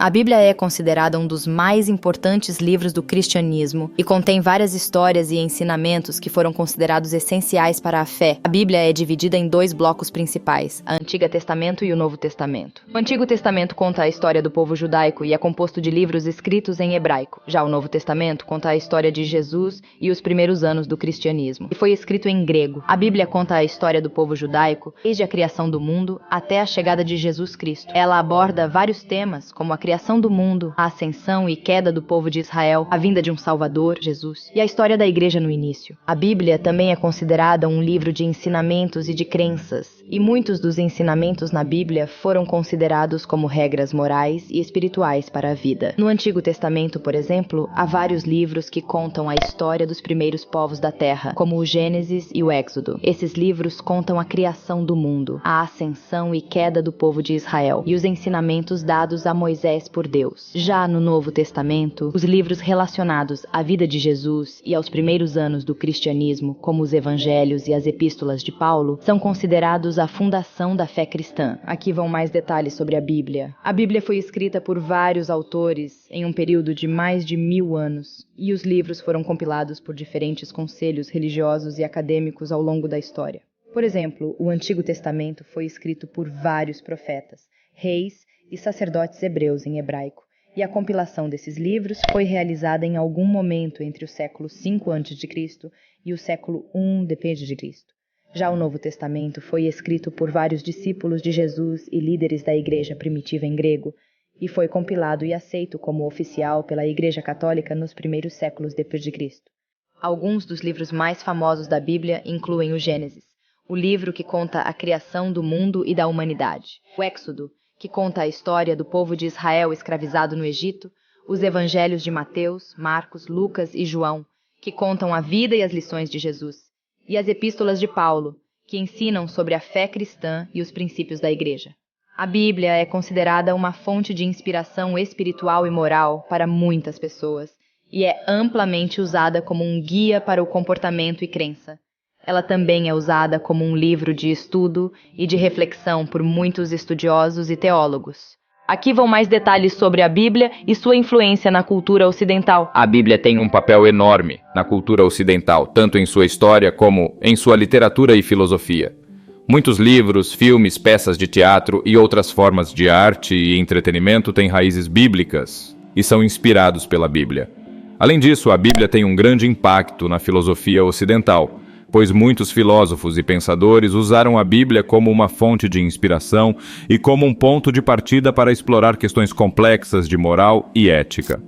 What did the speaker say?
A Bíblia é considerada um dos mais importantes livros do cristianismo e contém várias histórias e ensinamentos que foram considerados essenciais para a fé. A Bíblia é dividida em dois blocos principais, o Antigo Testamento e o Novo Testamento. O Antigo Testamento conta a história do povo judaico e é composto de livros escritos em hebraico. Já o Novo Testamento conta a história de Jesus e os primeiros anos do cristianismo, e foi escrito em grego. A Bíblia conta a história do povo judaico desde a criação do mundo até a chegada de Jesus Cristo. Ela aborda vários temas, como a criação do mundo, a ascensão e queda do povo de Israel, a vinda de um Salvador, Jesus, e a história da igreja no início. A Bíblia também é considerada um livro de ensinamentos e de crenças, e muitos dos ensinamentos na Bíblia foram considerados como regras morais e espirituais para a vida. No Antigo Testamento, por exemplo, há vários livros que contam a história dos primeiros povos da Terra, como o Gênesis e o Êxodo. Esses livros contam a criação do mundo, a ascensão e queda do povo de Israel, e os ensinamentos dados a Moisés por Deus. Já no Novo Testamento, os livros relacionados à vida de Jesus e aos primeiros anos do cristianismo, como os Evangelhos e as Epístolas de Paulo, são considerados a fundação da fé cristã. Aqui vão mais detalhes sobre a Bíblia. A Bíblia foi escrita por vários autores em um período de mais de 1000 anos, e os livros foram compilados por diferentes conselhos religiosos e acadêmicos ao longo da história. Por exemplo, o Antigo Testamento foi escrito por vários profetas, reis e sacerdotes hebreus em hebraico, e a compilação desses livros foi realizada em algum momento entre o século 5 a.C. e o século 1 d.C. Já o Novo Testamento foi escrito por vários discípulos de Jesus e líderes da igreja primitiva em grego, e foi compilado e aceito como oficial pela Igreja Católica nos primeiros séculos depois de Cristo. Alguns dos livros mais famosos da Bíblia incluem o Gênesis, o livro que conta a criação do mundo e da humanidade, o Êxodo, que conta a história do povo de Israel escravizado no Egito, os Evangelhos de Mateus, Marcos, Lucas e João, que contam a vida e as lições de Jesus, e as Epístolas de Paulo, que ensinam sobre a fé cristã e os princípios da Igreja. A Bíblia é considerada uma fonte de inspiração espiritual e moral para muitas pessoas, e é amplamente usada como um guia para o comportamento e crença. Ela também é usada como um livro de estudo e de reflexão por muitos estudiosos e teólogos. Aqui vão mais detalhes sobre a Bíblia e sua influência na cultura ocidental. A Bíblia tem um papel enorme na cultura ocidental, tanto em sua história como em sua literatura e filosofia. Muitos livros, filmes, peças de teatro e outras formas de arte e entretenimento têm raízes bíblicas e são inspirados pela Bíblia. Além disso, a Bíblia tem um grande impacto na filosofia ocidental, pois muitos filósofos e pensadores usaram a Bíblia como uma fonte de inspiração e como um ponto de partida para explorar questões complexas de moral e ética.